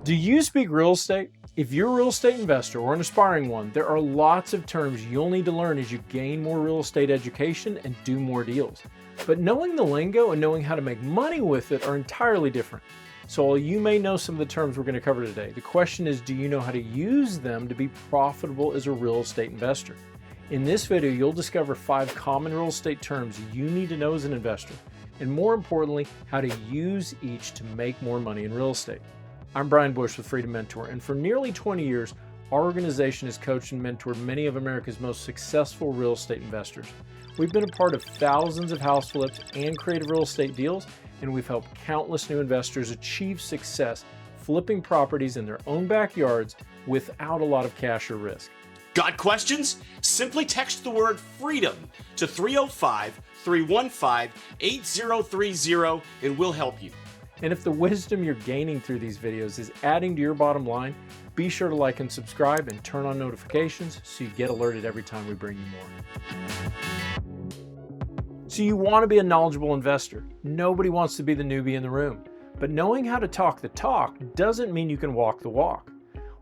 Do you speak real estate? If you're a real estate investor or an aspiring one, there are lots of terms you'll need to learn as you gain more real estate education and do more deals. But knowing the lingo and knowing how to make money with it are entirely different. So while you may know some of the terms we're going to cover today, the question is, do you know how to use them to be profitable as a real estate investor? In this video, you'll discover 5 common real estate terms you need to know as an investor, and more importantly, how to use each to make more money in real estate. I'm Brian Bush with Freedom Mentor, and for nearly 20 years, our organization has coached and mentored many of America's most successful real estate investors. We've been a part of thousands of house flips and creative real estate deals, and we've helped countless new investors achieve success flipping properties in their own backyards without a lot of cash or risk. Got questions? Simply text the word FREEDOM to 305-315-8030 and we'll help you. And if the wisdom you're gaining through these videos is adding to your bottom line, be sure to like and subscribe and turn on notifications so you get alerted every time we bring you more. So you want to be a knowledgeable investor. Nobody wants to be the newbie in the room. But knowing how to talk the talk doesn't mean you can walk the walk.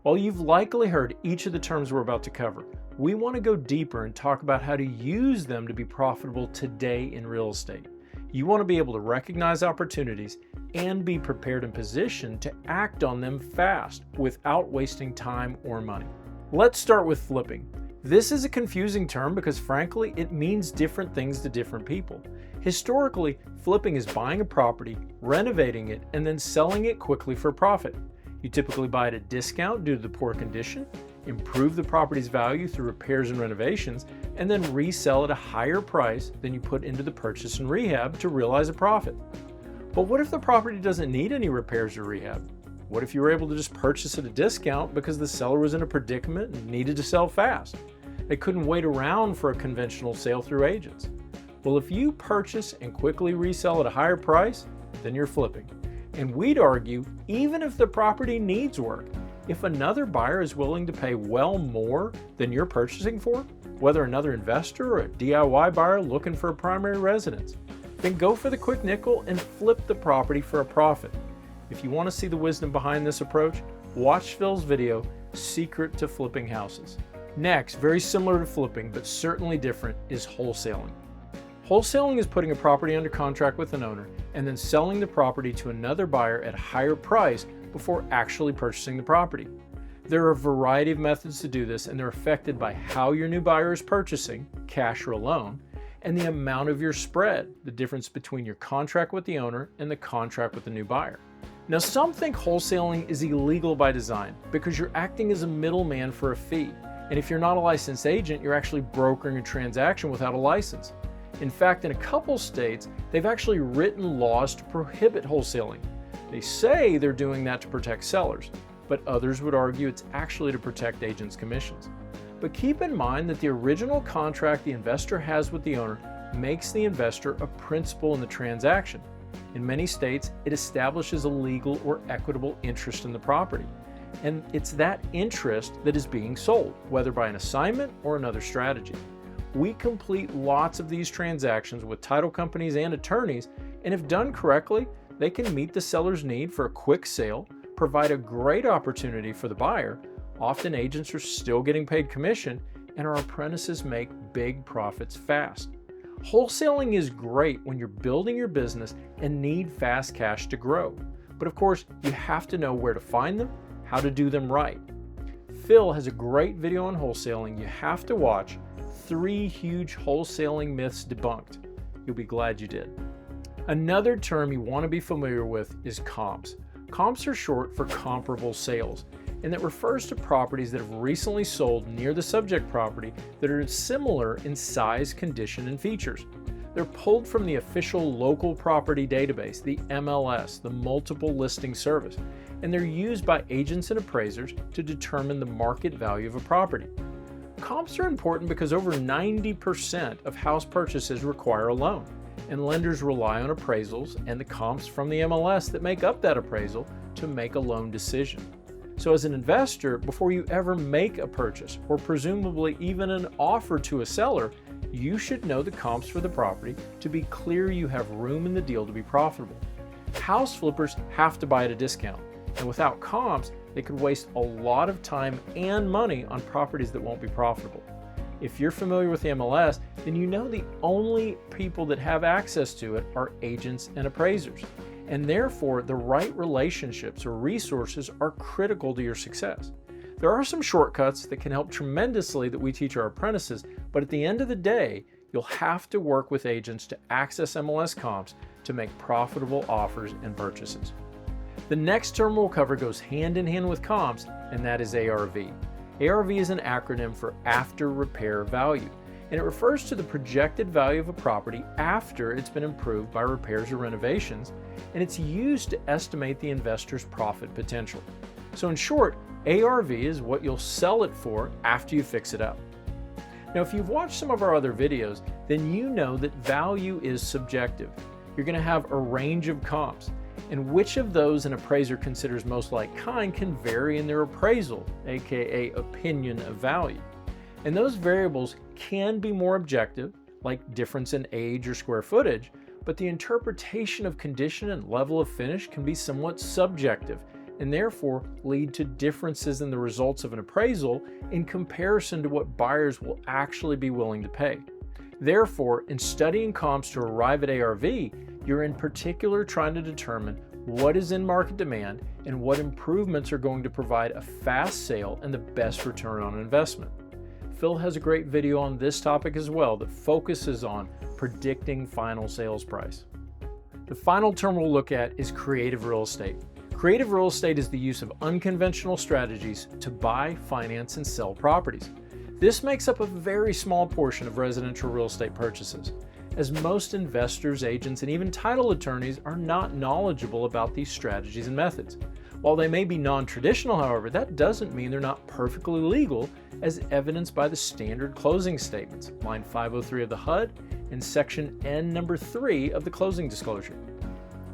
While you've likely heard each of the terms we're about to cover, we want to go deeper and talk about how to use them to be profitable today in real estate. You want to be able to recognize opportunities and be prepared and positioned to act on them fast without wasting time or money. Let's start with flipping. This is a confusing term because frankly, it means different things to different people. Historically, flipping is buying a property, renovating it, and then selling it quickly for a profit. You typically buy at a discount due to the poor condition, improve the property's value through repairs and renovations, and then resell at a higher price than you put into the purchase and rehab to realize a profit. But what if the property doesn't need any repairs or rehab? What if you were able to just purchase at a discount because the seller was in a predicament and needed to sell fast? They couldn't wait around for a conventional sale through agents. Well, if you purchase and quickly resell at a higher price, then you're flipping. And we'd argue, even if the property needs work, if another buyer is willing to pay well more than you're purchasing for, whether another investor or a DIY buyer looking for a primary residence, then go for the quick nickel and flip the property for a profit. If you want to see the wisdom behind this approach, watch Phil's video, Secret to Flipping Houses. Next, very similar to flipping, but certainly different, is wholesaling. Wholesaling is putting a property under contract with an owner and then selling the property to another buyer at a higher price before actually purchasing the property. There are a variety of methods to do this, and they're affected by how your new buyer is purchasing, cash or a loan, and the amount of your spread, the difference between your contract with the owner and the contract with the new buyer. Now, some think wholesaling is illegal by design because you're acting as a middleman for a fee. And if you're not a licensed agent, you're actually brokering a transaction without a license. In fact, in a couple states, they've actually written laws to prohibit wholesaling. They say they're doing that to protect sellers, but others would argue it's actually to protect agents' commissions. But keep in mind that the original contract the investor has with the owner makes the investor a principal in the transaction. In many states, it establishes a legal or equitable interest in the property. And it's that interest that is being sold, whether by an assignment or another strategy. We complete lots of these transactions with title companies and attorneys, and if done correctly, they can meet the seller's need for a quick sale, provide a great opportunity for the buyer. Often agents are still getting paid commission, and our apprentices make big profits fast. Wholesaling is great when you're building your business and need fast cash to grow. But of course, you have to know where to find them, how to do them right. Phil has a great video on wholesaling you have to watch, 3 huge wholesaling myths debunked. You'll be glad you did. Another term you want to be familiar with is comps. Comps are short for comparable sales, and that refers to properties that have recently sold near the subject property that are similar in size, condition, and features. They're pulled from the official local property database, the MLS, the multiple listing service, and they're used by agents and appraisers to determine the market value of a property. Comps are important because over 90% of house purchases require a loan, and lenders rely on appraisals and the comps from the MLS that make up that appraisal to make a loan decision. So as an investor, before you ever make a purchase, or presumably even an offer to a seller, you should know the comps for the property to be clear you have room in the deal to be profitable. House flippers have to buy at a discount. And without comps, they could waste a lot of time and money on properties that won't be profitable. If you're familiar with the MLS, then you know the only people that have access to it are agents and appraisers. And therefore, the right relationships or resources are critical to your success. There are some shortcuts that can help tremendously that we teach our apprentices, but at the end of the day, you'll have to work with agents to access MLS comps to make profitable offers and purchases. The next term we'll cover goes hand in hand with comps, and that is ARV. ARV is an acronym for After Repair Value, and it refers to the projected value of a property after it's been improved by repairs or renovations, and it's used to estimate the investor's profit potential. So in short, ARV is what you'll sell it for after you fix it up. Now, if you've watched some of our other videos, then you know that value is subjective. You're going to have a range of comps, and which of those an appraiser considers most like kind can vary in their appraisal, aka opinion of value. And those variables can be more objective, like difference in age or square footage, but the interpretation of condition and level of finish can be somewhat subjective, and therefore lead to differences in the results of an appraisal in comparison to what buyers will actually be willing to pay. Therefore, in studying comps to arrive at ARV, you're in particular trying to determine what is in market demand and what improvements are going to provide a fast sale and the best return on investment. Phil has a great video on this topic as well that focuses on predicting final sales price. The final term we'll look at is creative real estate. Creative real estate is the use of unconventional strategies to buy, finance, and sell properties. This makes up a very small portion of residential real estate purchases, as most investors, agents, and even title attorneys are not knowledgeable about these strategies and methods. While they may be non-traditional, however, that doesn't mean they're not perfectly legal, as evidenced by the standard closing statements, line 503 of the HUD and section N number 3 of the closing disclosure.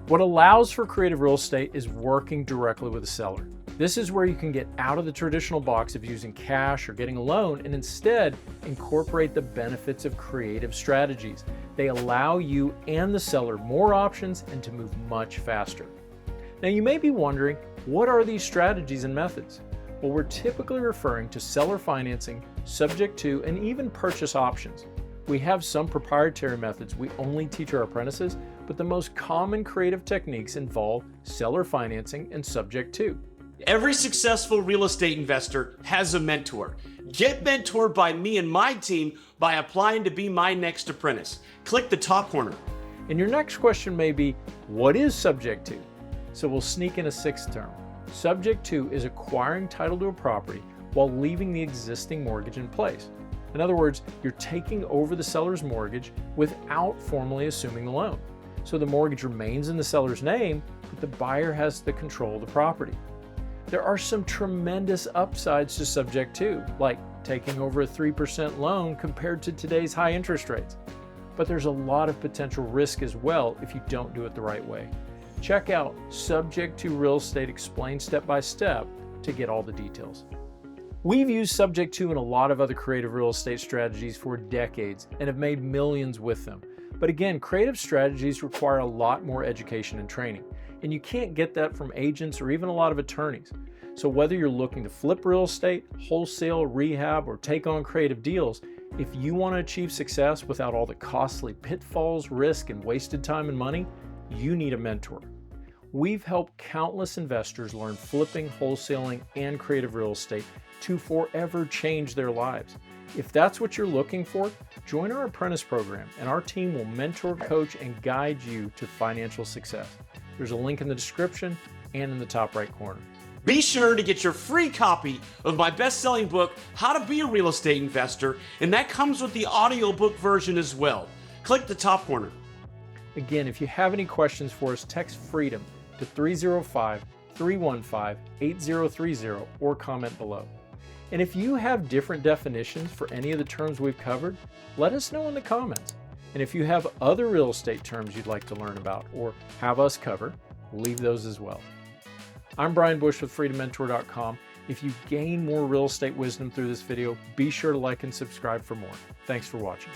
What allows for creative real estate is working directly with the seller. This is where you can get out of the traditional box of using cash or getting a loan and instead incorporate the benefits of creative strategies. They allow you and the seller more options and to move much faster. Now you may be wondering, what are these strategies and methods? Well, we're typically referring to seller financing, subject to, and even purchase options. We have some proprietary methods we only teach our apprentices, but the most common creative techniques involve seller financing and subject to. Every successful real estate investor has a mentor. Get mentored by me and my team by applying to be my next apprentice. Click the top corner. And your next question may be, what is subject to? So we'll sneak in a sixth term. Subject to is acquiring title to a property while leaving the existing mortgage in place. In other words, you're taking over the seller's mortgage without formally assuming the loan. So the mortgage remains in the seller's name, but the buyer has the control of the property. There are some tremendous upsides to subject to, like taking over a 3% loan compared to today's high interest rates. But there's a lot of potential risk as well if you don't do it the right way. Check out Subject to Real Estate Explained Step by Step to get all the details. We've used subject to and a lot of other creative real estate strategies for decades and have made millions with them. But again, creative strategies require a lot more education and training, and you can't get that from agents or even a lot of attorneys. So whether you're looking to flip real estate, wholesale, rehab, or take on creative deals, if you want to achieve success without all the costly pitfalls, risk, and wasted time and money, you need a mentor. We've helped countless investors learn flipping, wholesaling, and creative real estate to forever change their lives. If that's what you're looking for, join our apprentice program and our team will mentor, coach, and guide you to financial success. There's a link in the description and in the top right corner. Be sure to get your free copy of my best-selling book, How to Be a Real Estate Investor, and that comes with the audiobook version as well. Click the top corner. Again, if you have any questions for us, text FREEDOM to 305-315-8030 or comment below. And if you have different definitions for any of the terms we've covered, let us know in the comments. And if you have other real estate terms you'd like to learn about or have us cover, leave those as well. I'm Brian Bush with FreedomMentor.com. If you gain more real estate wisdom through this video, be sure to like and subscribe for more. Thanks for watching.